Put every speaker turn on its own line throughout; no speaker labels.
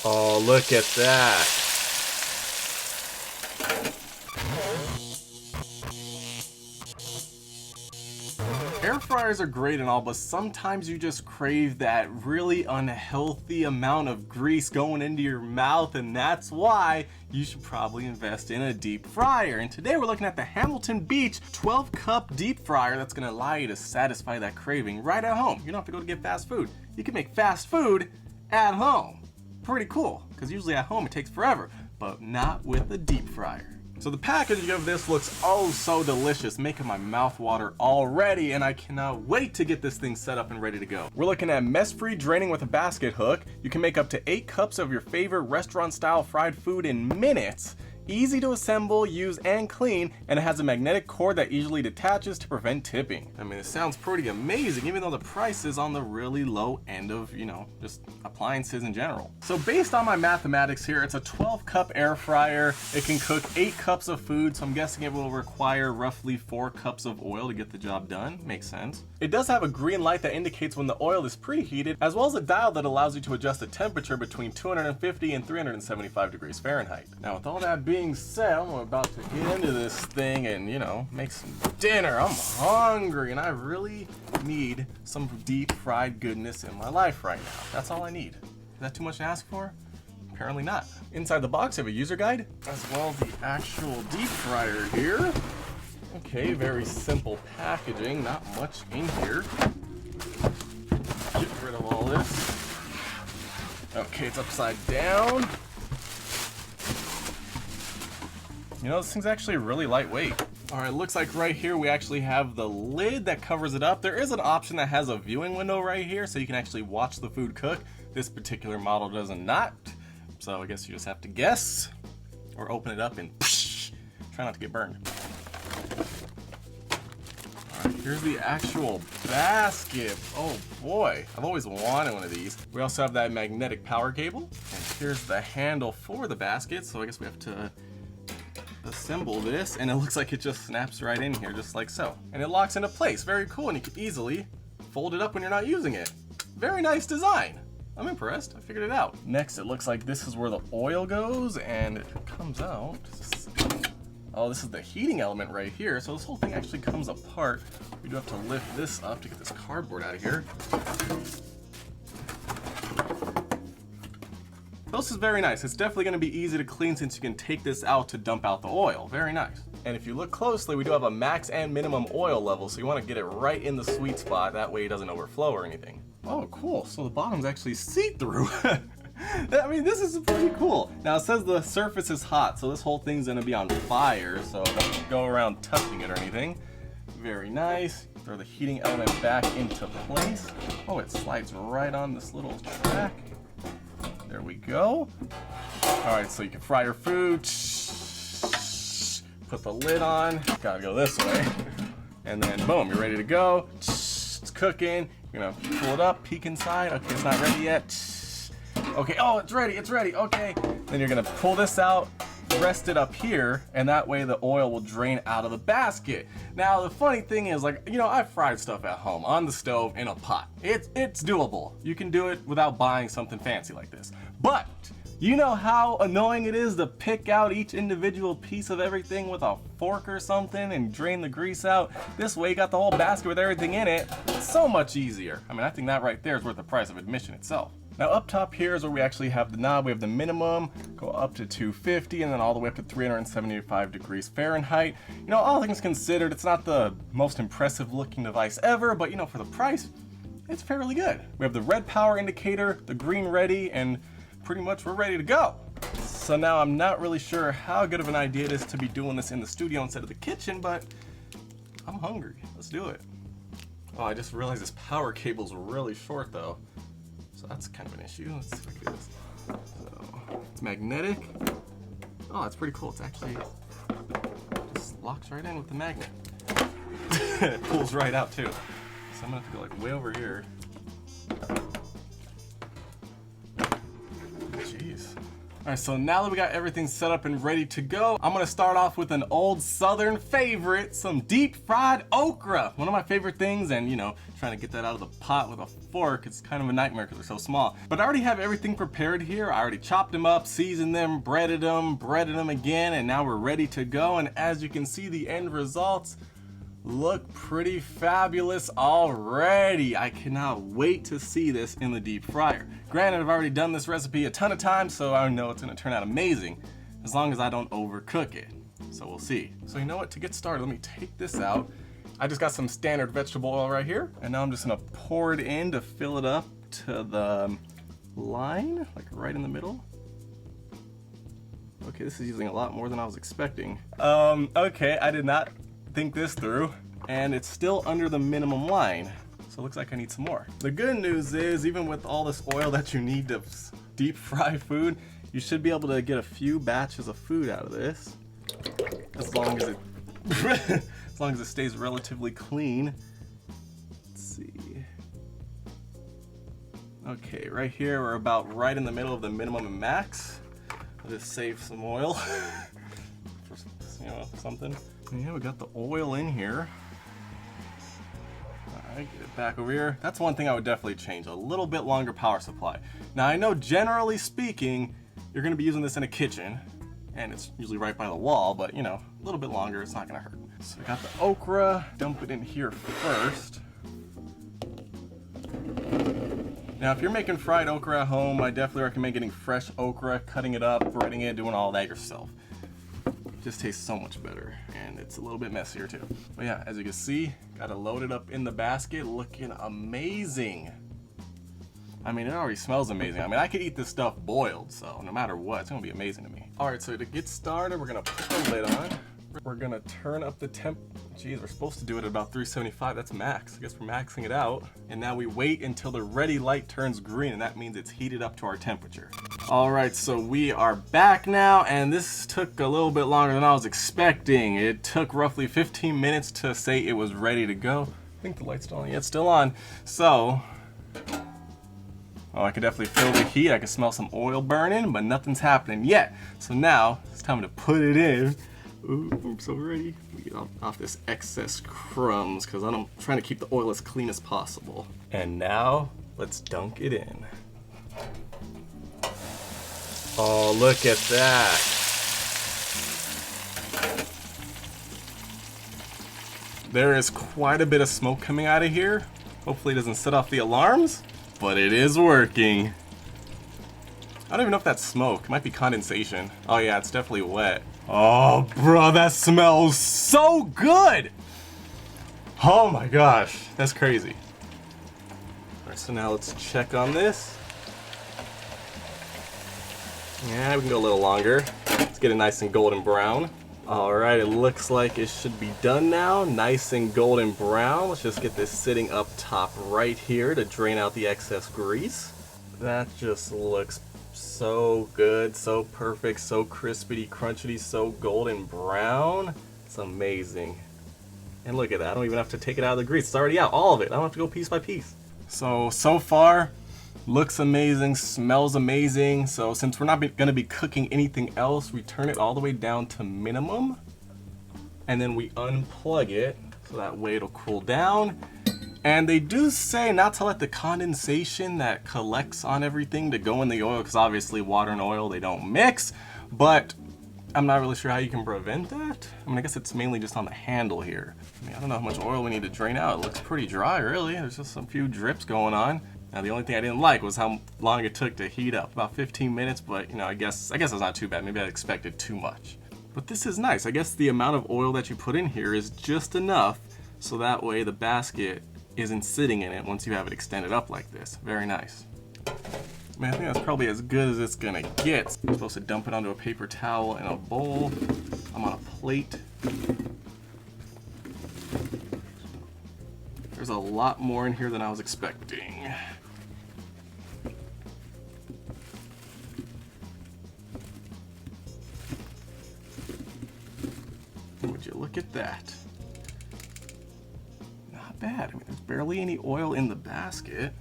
Oh, look at that. Air fryers are great and all, but sometimes you just crave that really unhealthy amount of grease going into your mouth, and that's why you should probably invest in a deep fryer. And today we're looking at the Hamilton Beach 12 cup deep fryer that's gonna allow you to satisfy that craving right at home. You don't have to go to get fast food. You can make fast food at home. Pretty cool, because usually at home it takes forever, but not with the deep fryer. So the packaging of this looks oh so delicious, making my mouth water already, and I cannot wait to get this thing set up and ready to go. We're looking at mess-free draining with a basket hook. You can make up to 8 cups of your favorite restaurant-style fried food in minutes. Easy to assemble, use, and clean, and it has a magnetic cord that easily detaches to prevent tipping. I mean, it sounds pretty amazing, even though the price is on the really low end of, you know, just appliances in general. So based on my mathematics here, it's a 12 cup air fryer. It can cook 8 cups of food, so I'm guessing it will require roughly 4 cups of oil to get the job done. Makes sense. It does have a green light that indicates when the oil is preheated, as well as a dial that allows you to adjust the temperature between 250 and 375 degrees Fahrenheit. Now, with all that being said, I'm about to get into this thing and, you know, make some dinner. I'm hungry and I really need some deep fried goodness in my life right now. That's all I need. Is that too much to ask for? Apparently not. Inside the box, I have a user guide, as well as the actual deep fryer here. Okay, very simple packaging, not much in here. Get rid of all this. Okay, it's upside down. You know, this thing's actually really lightweight. All right, looks like right here we actually have the lid that covers it up. There is an option that has a viewing window right here, so you can actually watch the food cook. This particular model does not, so I guess you just have to guess or open it up and try not to get burned. All right, here's the actual basket. Oh boy, I've always wanted one of these. We also have that magnetic power cable, and here's the handle for the basket, so I guess we have to assemble this, and it looks like it just snaps right in here just like so, and it locks into place. Very cool, and you can easily fold it up when you're not using it. Very nice design. I'm impressed. I figured it out. Next, it looks like this is where the oil goes, and it comes out. Oh, this is the heating element right here, so this whole thing actually comes apart. We do have to lift this up to get this cardboard out of here. This is very nice. It's definitely going to be easy to clean since you can take this out to dump out the oil. Very nice. And if you look closely, we do have a max and minimum oil level, so you want to get it right in the sweet spot. That way it doesn't overflow or anything. Oh, cool. So the bottom's actually see-through. I mean, this is pretty cool. Now it says the surface is hot, so this whole thing's going to be on fire, so don't go around touching it or anything. Very nice. Throw the heating element back into place. Oh, it slides right on this little track. There we go. All right, so you can fry your food. Put the lid on. Gotta go this way. And then boom, you're ready to go. It's cooking. You're gonna pull it up, peek inside. Okay, it's not ready yet. Okay, oh, it's ready, it's ready. Okay. Then you're gonna pull this out, rest it up here, and that way the oil will drain out of the basket. Now, the funny thing is, like, you know, I've fried stuff at home on the stove in a pot. It's doable. You can do it without buying something fancy like this. But you know how annoying it is to pick out each individual piece of everything with a fork or something and drain the grease out? This way you got the whole basket with everything in it. It's so much easier. I mean, I think that right there is worth the price of admission itself. Now up top here is where we actually have the knob. We have the minimum, go up to 250, and then all the way up to 375 degrees Fahrenheit. You know, all things considered, it's not the most impressive looking device ever, but you know, for the price, it's fairly good. We have the red power indicator, the green ready, and pretty much we're ready to go. So now I'm not really sure how good of an idea it is to be doing this in the studio instead of the kitchen, but I'm hungry. Let's do it. Oh, I just realized this power cable's really short though. So that's kind of an issue. Let's see if I can do this. So it's magnetic. Oh, that's pretty cool. It's actually just locks right in with the magnet. It pulls right out too. So I'm gonna have to go like way over here. Jeez. Alright, so now that we got everything set up and ready to go, I'm gonna start off with an old southern favorite, some deep fried okra. One of my favorite things, and you know, trying to get that out of the pot with a fork, it's kind of a nightmare because they're so small. But I already have everything prepared here. I already chopped them up, seasoned them, breaded them again, and now we're ready to go. And as you can see, the end results look pretty fabulous already. I cannot wait to see this in the deep fryer. Granted, I've already done this recipe a ton of times, so I know it's gonna turn out amazing as long as I don't overcook it. So we'll see. So you know what, to get started, let me take this out. I just got some standard vegetable oil right here, and now I'm just gonna pour it in to fill it up to the line, like right in the middle. Okay, this is using a lot more than I was expecting. Okay, I did not think this through, and it's still under the minimum line, so it looks like I need some more. The good news is, even with all this oil that you need to deep fry food, you should be able to get a few batches of food out of this, as long as it as long as it stays relatively clean. Let's see. Okay, right here we're about right in the middle of the minimum and max. I'll just save some oil for, you know, something. Yeah, we got the oil in here. Alright, get it back over here. That's one thing I would definitely change, a little bit longer power supply. Now I know generally speaking, you're gonna be using this in a kitchen, and it's usually right by the wall, but you know, a little bit longer, it's not gonna hurt. So we got the okra, dump it in here first. Now if you're making fried okra at home, I definitely recommend getting fresh okra, cutting it up, breading it, doing all that yourself. Just tastes so much better, and it's a little bit messier too. But yeah, as you can see, got it loaded up in the basket, looking amazing. I mean, it already smells amazing. I mean, I could eat this stuff boiled, so no matter what, it's gonna be amazing to me. All right, so to get started, we're gonna put the lid on. We're gonna turn up the temp. Geez, we're supposed to do it at about 375. That's max. I guess we're maxing it out. And now we wait until the ready light turns green, and that means it's heated up to our temperature. All right, so we are back now, and this took a little bit longer than I was expecting. It took roughly 15 minutes to say it was ready to go. I think the light's still on. Yeah, it's still on. So, oh, I can definitely feel the heat. I can smell some oil burning, but nothing's happening yet. So now it's time to put it in. Ooh, I'm so ready. Get off this excess crumbs because I'm trying to keep the oil as clean as possible. And now let's dunk it in. Oh, look at that. There is quite a bit of smoke coming out of here. Hopefully it doesn't set off the alarms, but it is working. I don't even know if that's smoke. It might be condensation. Oh yeah, it's definitely wet. Oh, bro, that smells so good. Oh my gosh, that's crazy. All right, so now let's check on this. Yeah, we can go a little longer. Let's get it nice and golden brown. All right, it looks like it should be done now. Nice and golden brown. Let's just get this sitting up top right here to drain out the excess grease. That just looks so good, so perfect, so crispity, crunchity, so golden brown. It's amazing. And look at that, I don't even have to take it out of the grease. It's already out, all of it. I don't have to go piece by piece. So far, looks amazing, smells amazing. So since we're not gonna be cooking anything else, we turn it all the way down to minimum. And then we unplug it, so that way it'll cool down. And they do say not to let the condensation that collects on everything to go in the oil, because obviously water and oil, they don't mix, but I'm not really sure how you can prevent that. I mean, I guess it's mainly just on the handle here. I mean, I don't know how much oil we need to drain out. It looks pretty dry, really. There's just some few drips going on. Now, the only thing I didn't like was how long it took to heat up. About 15 minutes, but you know, I guess it's not too bad. Maybe I expected too much. But this is nice. I guess the amount of oil that you put in here is just enough, so that way the basket isn't sitting in it once you have it extended up like this. Very nice. I mean, I think that's probably as good as it's gonna get. I'm supposed to dump it onto a paper towel in a bowl. I'm on a plate. There's a lot more in here than I was expecting. Would you look at that? Not bad. I mean, there's barely any oil in the basket.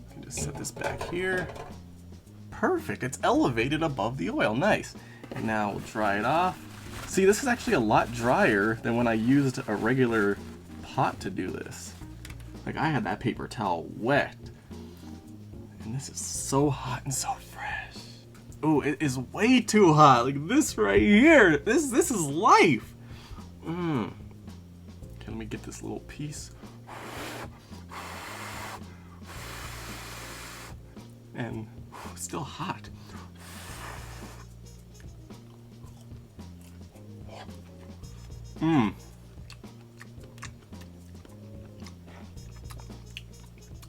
I can just set this back here. perfect. It's elevated above the oil. Nice. And now we'll dry it off. See, this is actually a lot drier than when I used a regular pot to do this. Like, I had that paper towel wet. And this is so hot and so fresh. Ooh, it is way too hot. Like this right here. This is life. Okay, let me get this little piece. And still hot.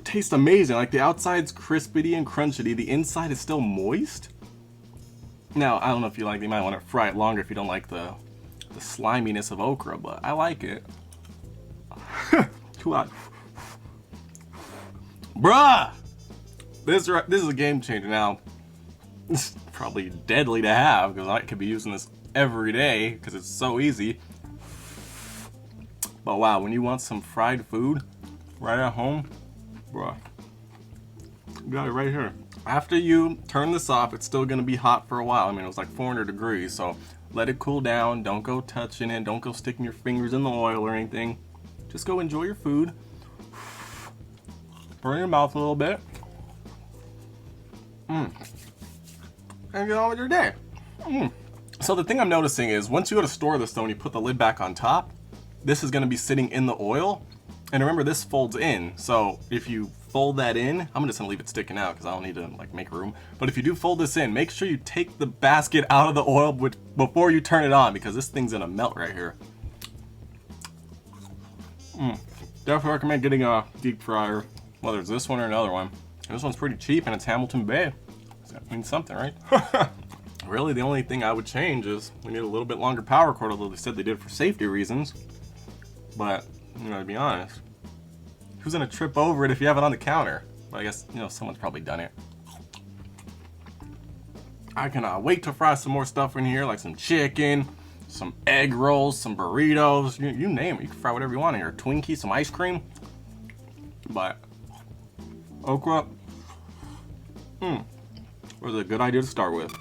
Tastes amazing. Like the outside's crispity and crunchity, the inside is still moist. Now, I don't know if you like, you might want to fry it longer if you don't like the sliminess of okra, but I like it. Too hot. Bruh! This is a game changer. Now, it's probably deadly to have because I could be using this every day because it's so easy. But wow, when you want some fried food right at home, bruh, you got it right here. After you turn this off, it's still gonna be hot for a while. I mean, it was like 400 degrees, so let it cool down. Don't go touching it. Don't go sticking your fingers in the oil or anything. Just go enjoy your food. Burn your mouth a little bit. And get on with your day. So the thing I'm noticing is once you go to store this though, and you put the lid back on top, this is gonna be sitting in the oil. And remember, this folds in. So if you fold that in, I'm just gonna leave it sticking out because I don't need to like make room. But if you do fold this in, make sure you take the basket out of the oil before you turn it on because this thing's gonna melt right here. Definitely recommend getting a deep fryer, whether it's this one or another one. This one's pretty cheap and it's Hamilton Bay. So that means something, right? Really, the only thing I would change is we need a little bit longer power cord, although they said they did for safety reasons. But, you know, to be honest, who's gonna trip over it if you have it on the counter? But I guess, you know, someone's probably done it. I cannot wait to fry some more stuff in here, like some chicken, some egg rolls, some burritos, you name it. You can fry whatever you want in here. Twinkie, some ice cream. But okra, was a good idea to start with.